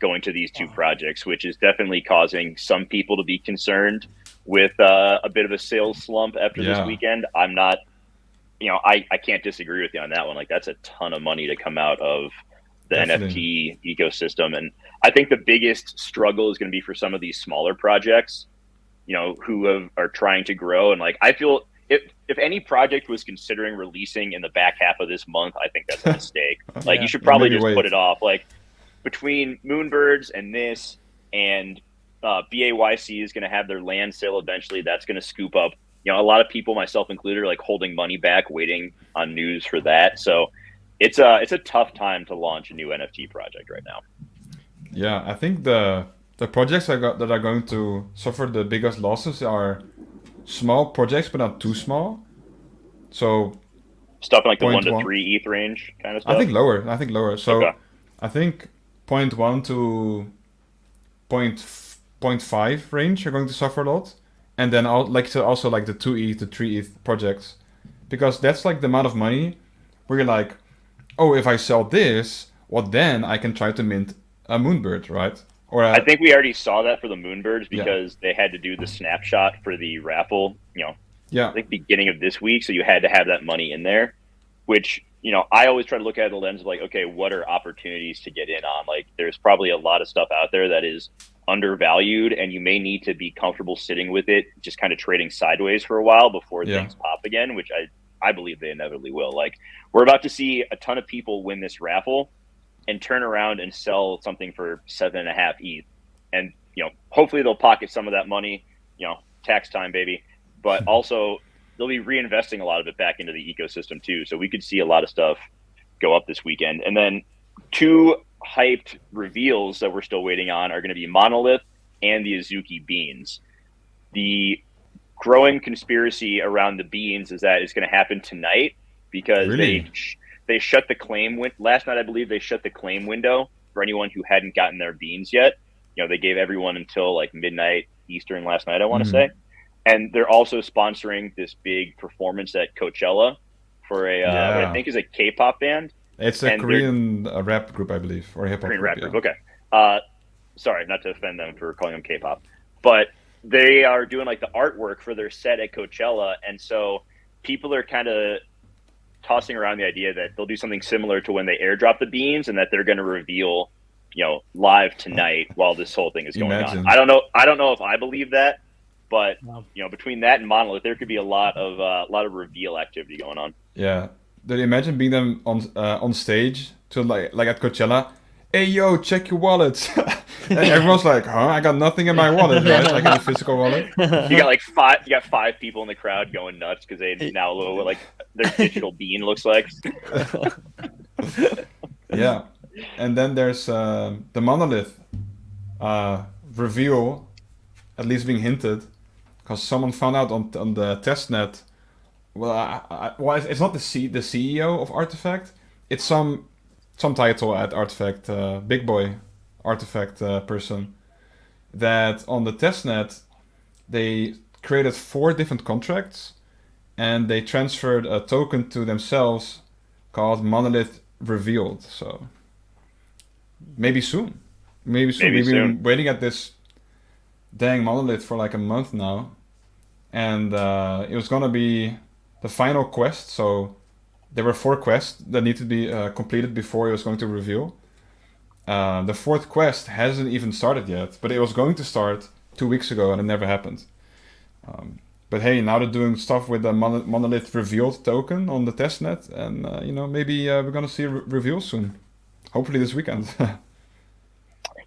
going to these two projects, which is definitely causing some people to be concerned with a bit of a sales slump after this weekend. I'm not, I can't disagree with you on that one. Like that's a ton of money to come out of the NFT ecosystem. And I think the biggest struggle is going to be for some of these smaller projects, who are trying to grow. And like, I feel if any project was considering releasing in the back half of this month, I think that's a mistake. Like you should probably just put it off. Like between Moonbirds and this and BAYC is going to have their land sale eventually. That's going to scoop up, a lot of people, myself included, are like holding money back, waiting on news for that. So it's a tough time to launch a new NFT project right now. Yeah, I think the projects that are going to suffer the biggest losses are small projects, but not too small. So stuff in like the 1 to 3 ETH range kind of stuff. I think lower. So I think 0.1 to 0.5 range are going to suffer a lot, and then also like the 2 ETH to 3 ETH projects, because that's like the amount of money where you're like, oh, if I sell this, well then I can try to mint a Moonbird, right? Or I think we already saw that for the Moonbirds because they had to do the snapshot for the raffle, I think beginning of this week. So you had to have that money in there, which, I always try to look at the lens of like, okay, what are opportunities to get in on? Like there's probably a lot of stuff out there that is undervalued and you may need to be comfortable sitting with it, just kind of trading sideways for a while before things pop again, which I believe they inevitably will. Like we're about to see a ton of people win this raffle and turn around and sell something for 7.5 ETH. And, hopefully they'll pocket some of that money, tax time, baby. But also they'll be reinvesting a lot of it back into the ecosystem too. So we could see a lot of stuff go up this weekend. And then 2 hyped reveals that we're still waiting on are going to be MNLTH and the Azuki Beanz. The growing conspiracy around the beans is that it's going to happen tonight because they shut the claim last night. I believe they shut the claim window for anyone who hadn't gotten their beans yet. They gave everyone until like midnight Eastern last night, I want to say. And they're also sponsoring this big performance at Coachella for what I think is a K-pop band. It's a Korean rap group, I believe, or hip hop Korean rap group. Okay. Sorry, not to offend them for calling them K-pop, but they are doing like the artwork for their set at Coachella, and so people are kind of tossing around the idea that they'll do something similar to when they airdrop the beans, and that they're going to reveal, live tonight while this whole thing is going on. I don't know if I believe that, but between that and MNLTH, there could be a lot of reveal activity going on. Yeah. Did you imagine being them on stage to like at Coachella? Hey yo, check your wallets. And everyone's like, huh? I got nothing in my wallet, right? Like in a physical wallet. You got 5 people in the crowd going nuts because they now know what like their digital bean looks like. Yeah. And then there's the MNLTH reveal, at least being hinted, because someone found out on the testnet. Well, it's not the CEO of Artifact. It's some title at Artifact, big boy Artifact person, that on the testnet they created 4 different contracts and they transferred a token to themselves called MNLTH Revealed. So maybe soon. We've been waiting at this dang MNLTH for like a month now, and it was gonna be the final quest. So there were 4 quests that need to be completed before it was going to reveal. The 4th quest hasn't even started yet, but it was going to start 2 weeks ago and it never happened. But hey, now they're doing stuff with the MNLTH Revealed token on the testnet, and maybe we're gonna see reveals soon. Hopefully this weekend.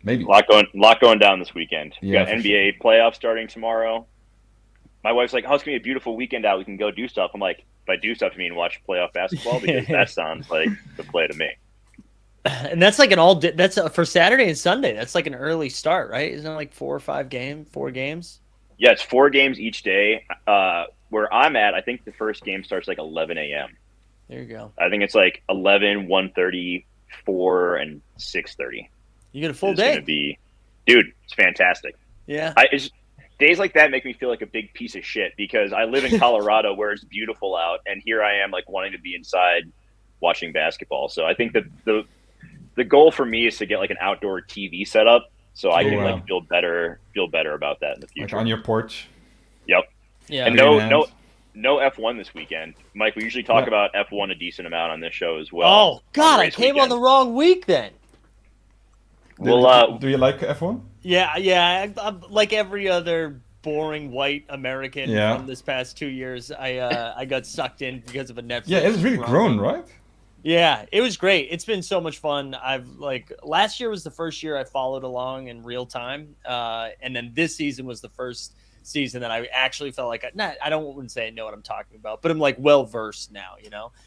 Maybe. A lot going down this weekend. We got NBA playoffs starting tomorrow. My wife's like, "Oh, it's gonna be a beautiful weekend out. We can go do stuff." I'm like, "By do stuff, you mean watch playoff basketball?" Because that sounds like the play to me. And that's like that's for Saturday and Sunday. That's like an early start, right? Isn't it like 4 games? Yeah, it's 4 games each day. Where I'm at, I think the first game starts like 11 a.m. There you go. I think it's like 11, 1:30, 4, and 6:30. You get a full day. Dude, it's fantastic. Yeah. Days like that make me feel like a big piece of shit because I live in Colorado where it's beautiful out, and here I am like wanting to be inside watching basketball. So I think that the goal for me is to get like an outdoor TV setup so I can like feel better about that in the future. Like on your porch. Yep. Yeah. And no F1 this weekend. Mike, we usually talk about F1 a decent amount on this show as well. Oh God, I came on the wrong week then. Do you like F1? Yeah. I'm like every other boring white American from this past 2 years. I got sucked in because of a Netflix. Yeah, it's really grown, right? Yeah, it was great. It's been so much fun. Last year was the first year I followed along in real time, and then this season was the first season that I actually felt like I wouldn't say I know what I'm talking about, but I'm like well versed now,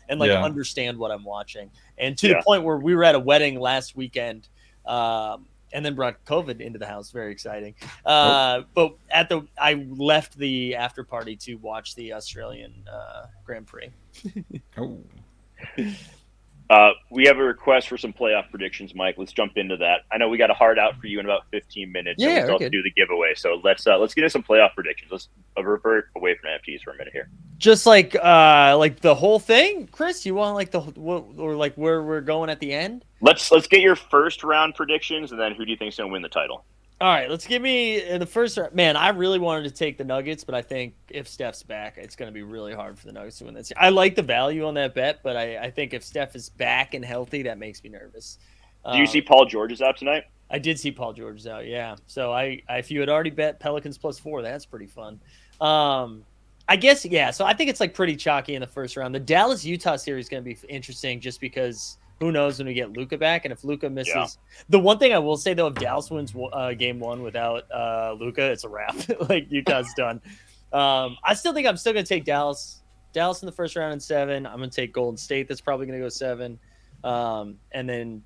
and like understand what I'm watching. And to the point where we were at a wedding last weekend, and then brought COVID into the house. Very exciting. But I left the after party to watch the Australian Grand Prix. We have a request for some playoff predictions, Mike. Let's jump into that. I know we got a hard out for you in about 15 minutes. Yeah, so we still have to do the giveaway. So let's get into some playoff predictions. Let's revert away from NFTs for a minute here. Just like the whole thing, Chris. You want like where we're going at the end? Let's get your first round predictions, and then who do you think is going to win the title? All right, let's give me the first. Man, I really wanted to take the Nuggets, but I think if Steph's back, it's going to be really hard for the Nuggets to win this. I like the value on that bet, but I think if Steph is back and healthy, that makes me nervous. Do you see Paul George is out tonight? I did see Paul George is out, yeah. So if you had already bet Pelicans +4, that's pretty fun. I guess, yeah. So I think it's like pretty chalky in the first round. The Dallas-Utah series is going to be interesting just because who knows when we get Luka back, and if Luka misses. Yeah. The one thing I will say though, if Dallas wins game one without Luka, it's a wrap. Like Utah's done. I still think I'm still going to take Dallas. Dallas in the first round in 7. I'm going to take Golden State. That's probably going to go 7. And then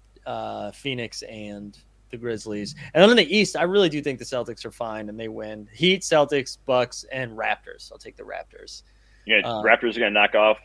Phoenix and the Grizzlies. And then in the East, I really do think the Celtics are fine and they win. Heat, Celtics, Bucks, and Raptors. I'll take the Raptors. Yeah, Raptors are going to knock off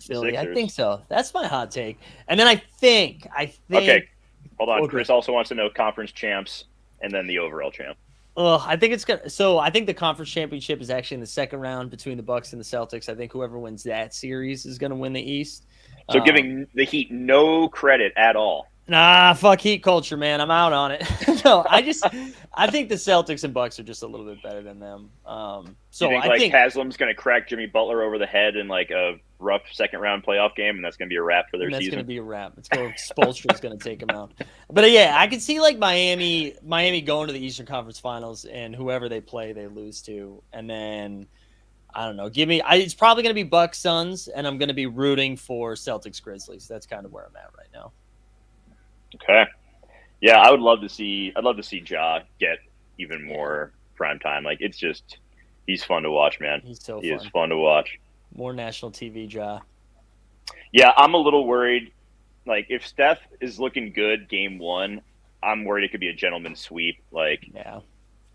Philly. Sixers. I think so. That's my hot take. And then I think. Okay, hold on. Okay. Chris also wants to know conference champs and then the overall champ. I think it's gonna. So I think the conference championship is actually in the second round between the Bucks and the Celtics. I think whoever wins that series is going to win the East. So giving the Heat no credit at all. Nah, fuck Heat culture, man. I'm out on it. No, I think the Celtics and Bucks are just a little bit better than them. So I think Haslam's going to crack Jimmy Butler over the head in like a rough second round playoff game, and that's going to be a wrap for their season. That's going to be a wrap. Spoelstra's going to take them out. But yeah, I can see like Miami going to the Eastern Conference Finals, and whoever they play, they lose to, and then. I don't know. It's probably going to be Bucks Suns, and I'm going to be rooting for Celtics Grizzlies. That's kind of where I'm at right now. Okay. Yeah, I'd love to see Ja get even more prime time. Like he's fun to watch, man. He's so fun. He is fun to watch. More national TV, Ja. Yeah, I'm a little worried. Like if Steph is looking good game 1, I'm worried it could be a gentleman's sweep. Like yeah.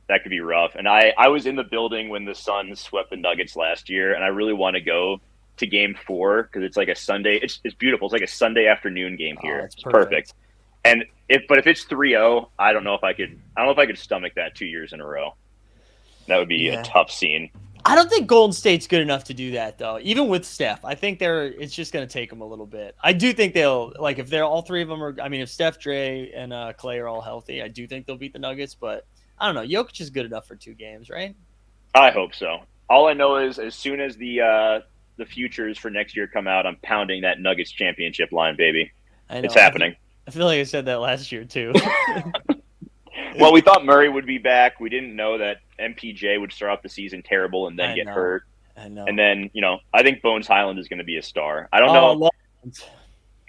That could be rough. And I was in the building when the Suns swept the Nuggets last year, and I really want to go to game 4 because it's like a Sunday. It's beautiful. It's like a Sunday afternoon game here. It's perfect. And if it's 3-0, I don't know if I could stomach that 2 years in a row. That would be a tough scene. I don't think Golden State's good enough to do that though. Even with Steph, I think it's just going to take them a little bit. I do think they'll if they're all three of them are. I mean, if Steph, Dre, and Clay are all healthy, I do think they'll beat the Nuggets. But I don't know. Jokic is good enough for 2 games, right? I hope so. All I know is as soon as the futures for next year come out, I'm pounding that Nuggets championship line, baby. I know. It's happening. I feel like I said that last year too. Well, we thought Murray would be back. We didn't know that MPJ would start off the season terrible and then get hurt. I know. And then, I think Bones Highland is going to be a star. I don't know.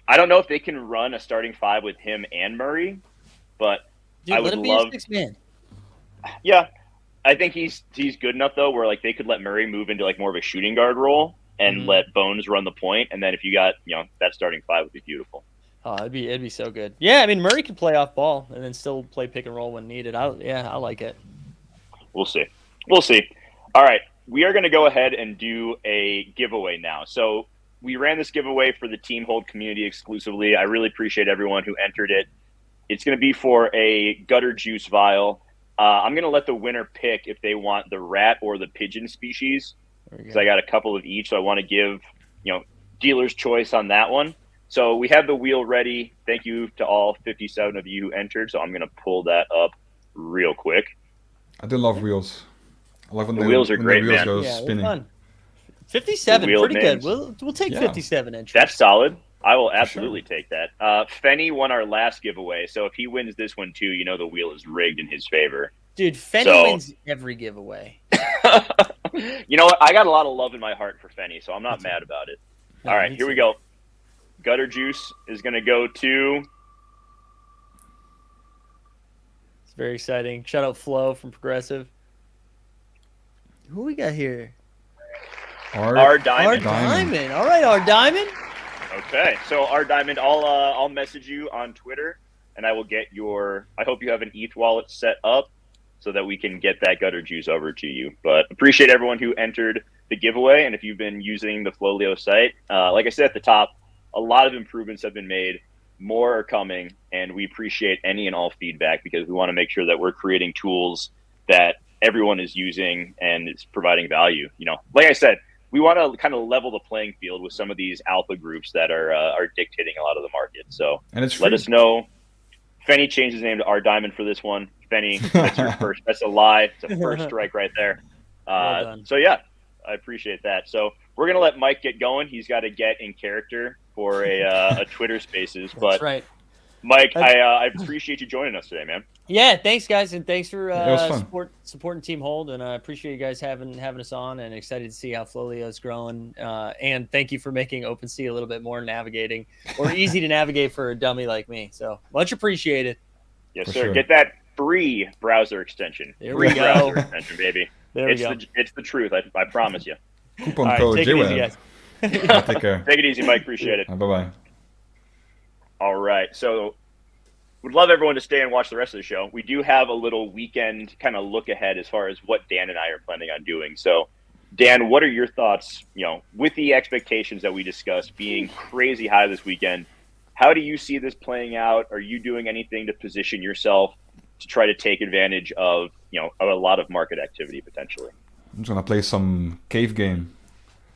I don't know if they can run a starting 5 with him and Murray, but dude, I would let him be love. A 6-man. Yeah, I think he's good enough though, where like they could let Murray move into like more of a shooting guard role and let Bones run the point, and then if you got that starting 5 would be beautiful. Oh, it'd be so good. Yeah, I mean Murray can play off ball and then still play pick and roll when needed. I like it. We'll see. All right, we are going to go ahead and do a giveaway now. So we ran this giveaway for the Team Hold community exclusively. I really appreciate everyone who entered it. It's going to be for a gutter juice vial. I'm going to let the winner pick if they want the rat or the pigeon species, because I got a couple of each. So I want to give, dealer's choice on that one. So we have the wheel ready. Thank you to all 57 of you who entered. So I'm going to pull that up real quick. I do love wheels. I love when the wheels are great, the wheels man. go Yeah, spinning. fun. 57, pretty good. Names. We'll take 57 entries. That's solid. I will absolutely take that. Fenny won our last giveaway, so if he wins this one too, the wheel is rigged in his favor. Dude, Fenny wins every giveaway. You know what? I got a lot of love in my heart for Fenny, so I'm not mad about it. No, all right, here we go. Gutter juice is going to go to... It's very exciting. Shout out Flo from Progressive. Who we got here? R Diamond. All right, R Diamond. Okay, so R Diamond, I'll message you on Twitter, and I will get your. I hope you have an ETH wallet set up so that we can get that gutter juice over to you. But appreciate everyone who entered the giveaway, and if you've been using the FLOLiO site, like I said at the top, a lot of improvements have been made. More are coming, and we appreciate any and all feedback because we want to make sure that we're creating tools that everyone is using and it's providing value. Like I said, we want to kind of level the playing field with some of these alpha groups that are dictating a lot of the market. So let us know. Fenny changed his name to R Diamond for this one. Fenny, that's your first. That's a lie. It's a first strike right there. Well done. So yeah, I appreciate that. So we're gonna let Mike get going. He's got to get in character for a Twitter Spaces. But that's right. Mike, I appreciate you joining us today, man. Yeah, thanks guys, and thanks for supporting Team Hold, and I appreciate you guys having us on, and excited to see how FLOLiO is growing. And thank you for making OpenSea a little bit more navigating or easy to navigate for a dummy like me. So much appreciated. Yes, sir. Sure. Get that free browser extension. There we go. Browser extension, baby. There we go. It's the truth. I promise you. Coupon code JWeb. Take care. Take it easy, Mike. Appreciate it. Bye-bye. All right. So would love everyone to stay and watch the rest of the show. We do have a little weekend kind of look ahead as far as what Dan and I are planning on doing. So, Dan, what are your thoughts, with the expectations that we discussed being crazy high this weekend? How do you see this playing out? Are you doing anything to position yourself to try to take advantage of, a lot of market activity potentially? I'm just going to play some cave game.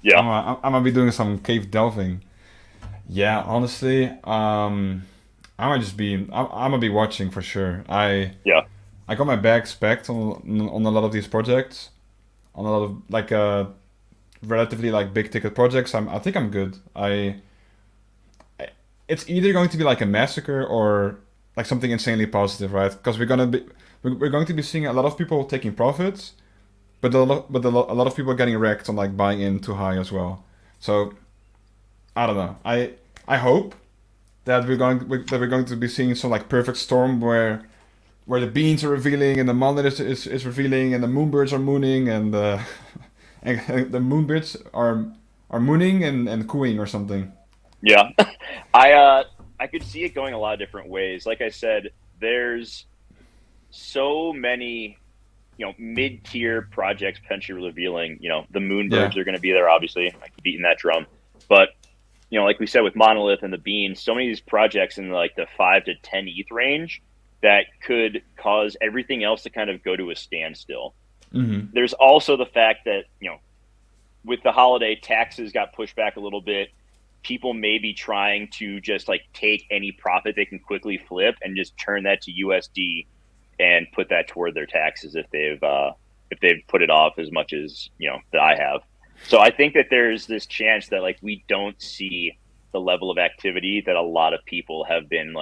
Yeah. I'm going to be doing some cave delving. Yeah, honestly, I'm gonna be watching for sure. I got my bag spec'd on a lot of these projects, on a lot of relatively big ticket projects. I think I'm good. It's either going to be like a massacre or like something insanely positive, right? Because we're going to be seeing a lot of people taking profits, but a lot of people getting wrecked on buying in too high as well. So I don't know. I hope that we're going to be seeing some perfect storm where the beans are revealing and the monolith is revealing and the moonbirds are mooning and and the moonbirds are mooning and cooing or something. Yeah, I could see it going a lot of different ways. Like I said, there's so many mid-tier projects potentially revealing. The moonbirds are going to be there. Obviously, I keep beating that drum, but like we said with Monolith and the Beans, so many of these projects in the 5 to 10 ETH range that could cause everything else to kind of go to a standstill. Mm-hmm. There's also the fact that, with the holiday, taxes got pushed back a little bit. People may be trying to just take any profit they can quickly flip and just turn that to USD and put that toward their taxes if they've put it off as much as, that I have. So I think that there's this chance that we don't see the level of activity that a lot of people have been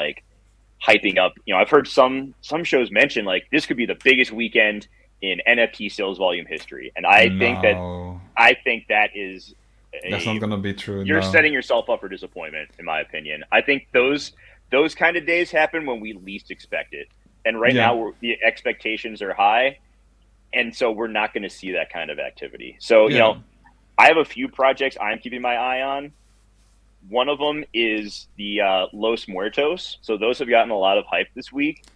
hyping up. I've heard some shows mention this could be the biggest weekend in NFT sales volume history, and I think that is that's not going to be true. You're setting yourself up for disappointment, in my opinion. I think those kind of days happen when we least expect it, and right now the expectations are high, and so we're not going to see that kind of activity. So I have a few projects I'm keeping my eye on. One of them is the Los Muertos. So those have gotten a lot of hype this week,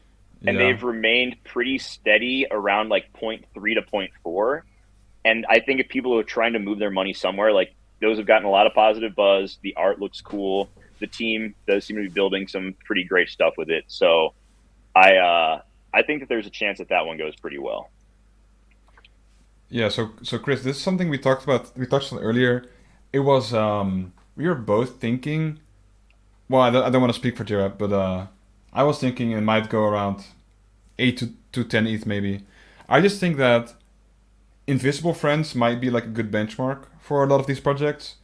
and they've remained pretty steady around 0.3 to 0.4. And I think if people are trying to move their money somewhere, those have gotten a lot of positive buzz. The art looks cool. The team does seem to be building some pretty great stuff with it. So I think that there's a chance that that one goes pretty well. Yeah, so Chris, this is something we talked about. We touched on earlier. It was we were both thinking. Well, I don't want to speak for JWeb, but I was thinking it might go around 8 to 10 ETH maybe. I just think that Invisible Friends might be like a good benchmark for a lot of these projects.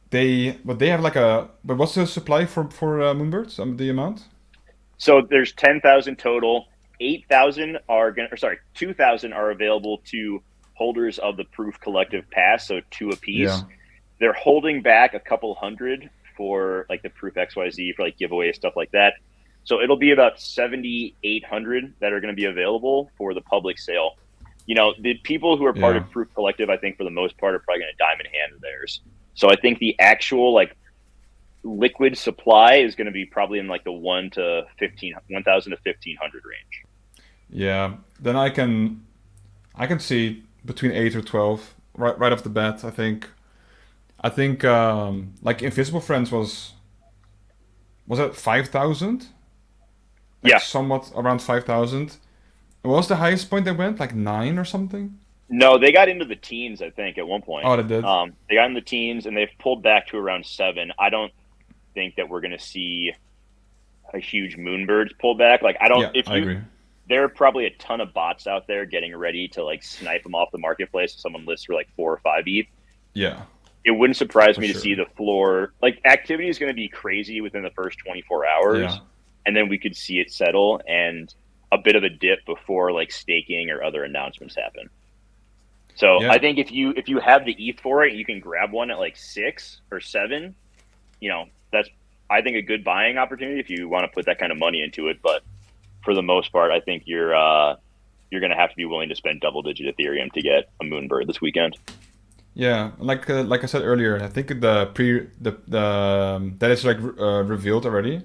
But they have like but what's the supply for Moonbirds? The amount? So there's 10,000 total. 8,000 are going to, or sorry, 2,000 are available to holders of the Proof Collective Pass, so 2 apiece. Yeah. They're holding back a couple hundred for like the Proof XYZ for like giveaways, stuff like that. So it'll be about 7,800 that are going to be available for the public sale. You know, the people who are part of Proof Collective, I think for the most part, are probably going to diamond hand theirs. So I think the actual like liquid supply is going to be probably in like the 1,000 to 1,500 range. Yeah, then I can see between 8 or 12 right off the bat. I think like Invisible Friends was that 5,000? Like yeah, somewhat around 5,000. What was the highest point they went? Like 9 or something? no, they got into the teens, I think, at one point. Oh, they did. They got in the teens and they've pulled back to around 7. I don't think that we're going to see a huge Moonbirds pullback. Like, I don't. I agree. There are probably a ton of bots out there getting ready to like snipe them off the marketplace if someone lists for like 4 or 5 ETH. Yeah. It wouldn't surprise me sure. to see the floor. Like, activity is going to be crazy within the first 24 hours. Yeah. And then we could see it settle and a bit of a dip before like staking or other announcements happen. So I think if you have the ETH for it, you can grab one at like 6 or 7. You know, that's I think a good buying opportunity if you want to put that kind of money into it. But for the most part, I think you're going to have to be willing to spend double-digit Ethereum to get a Moonbird this weekend. Yeah, like I said earlier, I think that is like revealed already,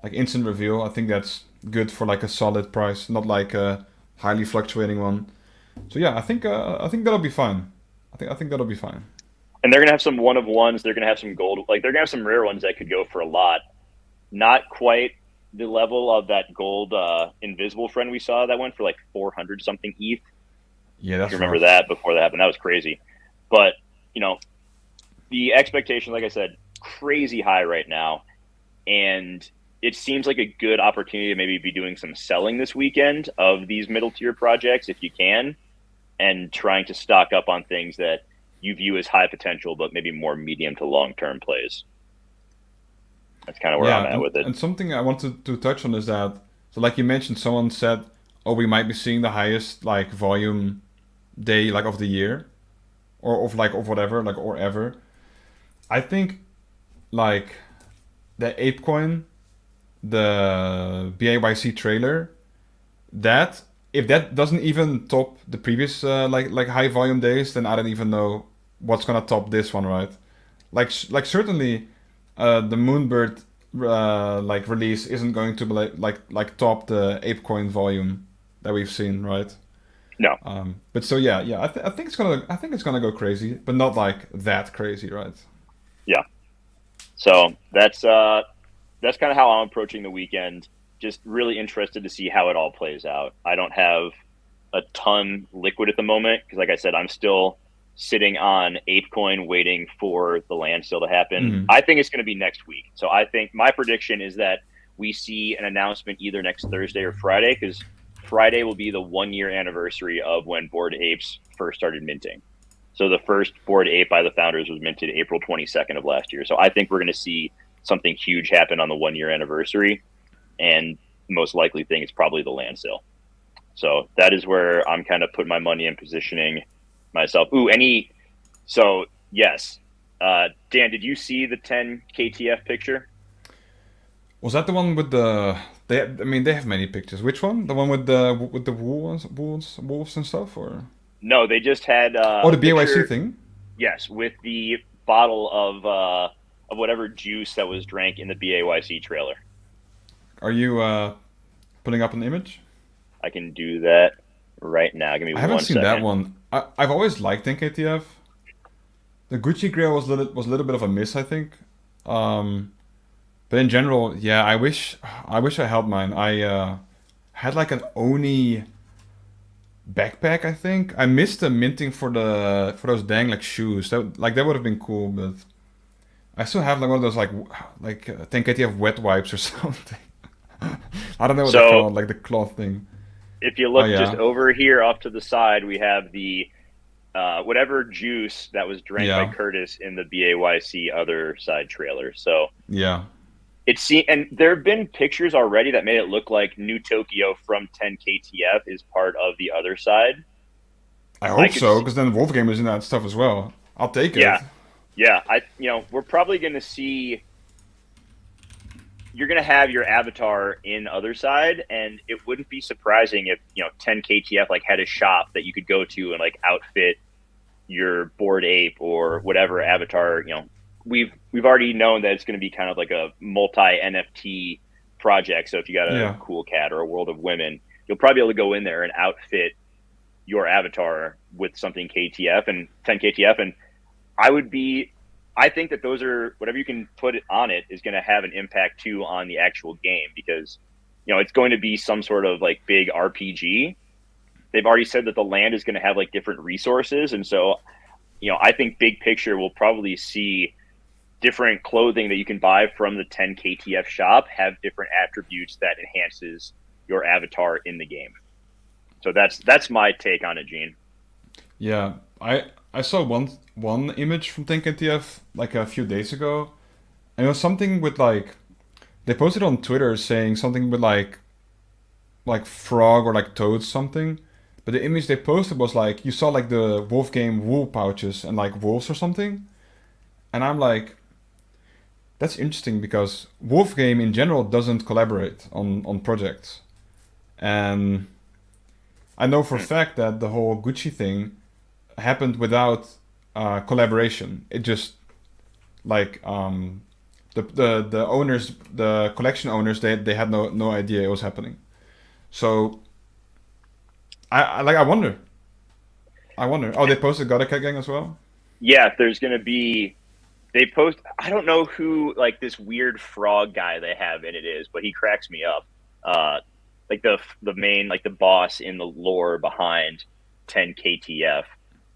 like instant reveal. I think that's good for like a solid price, not like a highly fluctuating one. So yeah, I think that'll be fine. I think that'll be fine. And they're gonna have some one of ones. They're gonna have some gold. Like they're gonna have some rare ones that could go for a lot. Not quite the level of that gold invisible friend we saw that went for like 400 something ETH. Yeah, that's. If you remember that before that happened, that was crazy. But you know, the expectation, like I said, crazy high right now, and it seems like a good opportunity to maybe be doing some selling this weekend of these middle tier projects if you can, and trying to stock up on things that you view as high potential, but maybe more medium to long term plays. That's kind of where I'm at with it. And something I wanted to touch on is that, so like you mentioned, someone said, "Oh, we might be seeing the highest like volume day like of the year, or of whatever, like or ever." I think like the ApeCoin, the BAYC trailer, that if that doesn't even top the previous like high volume days, then I don't even know what's gonna top this one, right? Like certainly the Moonbird like release isn't going to be like top the ApeCoin volume that we've seen, right? No. But so yeah, I think it's gonna go crazy, but not like that crazy, right? Yeah. So that's kind of how I'm approaching the weekend. Just really interested to see how it all plays out. I don't have a ton liquid at the moment because, like I said, I'm still sitting on ApeCoin waiting for the land sale to happen. Mm-hmm. I think it's going to be next week. So I think my prediction is that we see an announcement either next Thursday or Friday, because Friday will be the 1-year anniversary of when Bored Apes first started minting. So the first Bored Ape by the founders was minted April 22nd of last year. So I think we're going to see something huge happen on the 1-year anniversary. And the most likely thing is probably the land sale. So that is where I'm kind of putting my money and positioning myself. So yes. Dan, did you see the 10 KTF picture? Was that the one with the? They have many pictures. Which one? The one with the wolves and stuff, or? No, they just had. The BYC thing. Yes, with the bottle of whatever juice that was drank in the BAYC trailer. Are you putting up an image? I can do that right now. Give me 1 second. I haven't seen that one. I've always liked NKTF. The Gucci Grail was a little bit of a miss, I think. But in general, yeah, I wish I held mine. had like an Oni backpack, I think. I missed the minting for those dang like shoes. That would have been cool, but I still have like one of those like 10 KTF wet wipes or something. I don't know what they're called, like the cloth thing. If you look just over here off to the side, we have the whatever juice that was drank by Curtis in the BAYC other side trailer. So yeah, and there have been pictures already that made it look like New Tokyo from 10KTF is part of the other side. I hope so, because then Wolfgame is in that stuff as well. I'll take it. Yeah. We're probably going to see. You're going to have your avatar in other side, and it wouldn't be surprising if 10KTF like had a shop that you could go to and like outfit your Bored Ape or whatever avatar. We've already known that it's going to be kind of like a multi NFT project. So if you got a cool cat or a World of Women, you'll probably be able to go in there and outfit your avatar with something KTF and 10KTF. And I think that those are, whatever you can put on it is going to have an impact too on the actual game, because it's going to be some sort of like big RPG. They've already said that the land is going to have like different resources, and so I think big picture we'll probably see different clothing that you can buy from the 10KTF shop have different attributes that enhances your avatar in the game. So that's my take on it, Gene. Yeah, I saw one image from 10KTF like a few days ago, and it was something with like, they posted on Twitter saying something with like frog or like toad something, but the image they posted was like, you saw like the Wolfgame wool pouches and like wolves or something, and I'm like, that's interesting because Wolfgame in general doesn't collaborate on projects, and I know for a fact that the whole Gucci thing happened without collaboration. It just like the owners, the collection owners, they had no idea it was happening. So I wonder. Oh, they posted Godaka Gang as well? Yeah, there's gonna be. They post. I don't know who like this weird frog guy they have in it is, but he cracks me up. Like the main, like the boss in the lore behind 10KTF.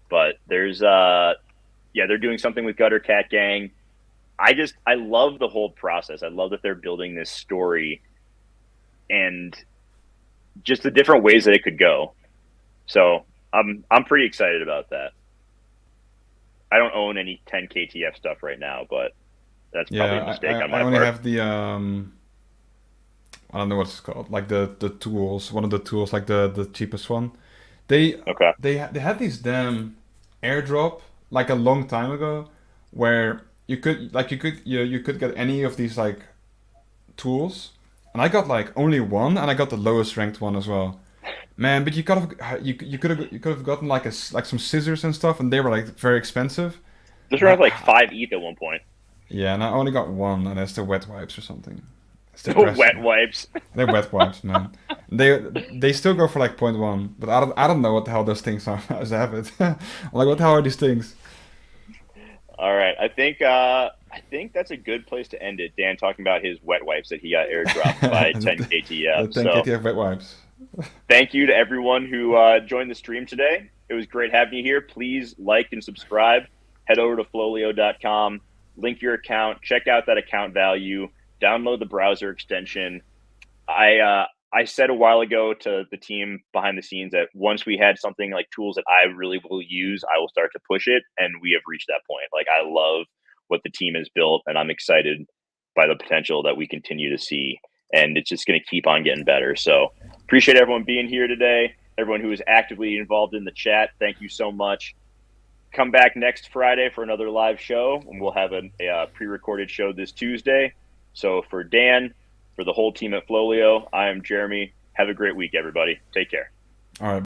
But there's they're doing something with Gutter Cat Gang. I love the whole process. I love that they're building this story and just the different ways that it could go. So I'm pretty excited about that. I don't own any 10KTF stuff right now, but that's probably a mistake on my part. I only have the I don't know what it's called, like the tools, one of the tools, like the cheapest one. They had these damn airdrop like a long time ago where you could get any of these like tools, and I got like only one, and I got the lowest ranked one as well. Man, but you could have gotten like some scissors and stuff, and they were like very expensive. Those were like 5 ETH at one point. Yeah, and I only got one, and that's the wet wipes or something. Wet wipes. They're wet wipes, man. They still go for like 0.1, but I don't know what the hell those things are as a habit. Like, what the hell are these things? All right, I think that's a good place to end it. Dan talking about his wet wipes that he got airdropped by 10KTF. The 10KTF wet wipes. Thank you to everyone who joined the stream today. It was great having you here. Please like and subscribe. Head over to FLOLiO.com, link your account, check out that account value, download the browser extension. I said a while ago to the team behind the scenes that once we had something like tools that I really will use, I will start to push it, and we have reached that point. Like, I love what the team has built, and I'm excited by the potential that we continue to see, and it's just going to keep on getting better. So appreciate everyone being here today, everyone who is actively involved in the chat. Thank you so much. Come back next Friday for another live show, and we'll have a pre-recorded show this Tuesday. So for Dan, for the whole team at FLOLiO, I am Jeremy. Have a great week, everybody. Take care. All right.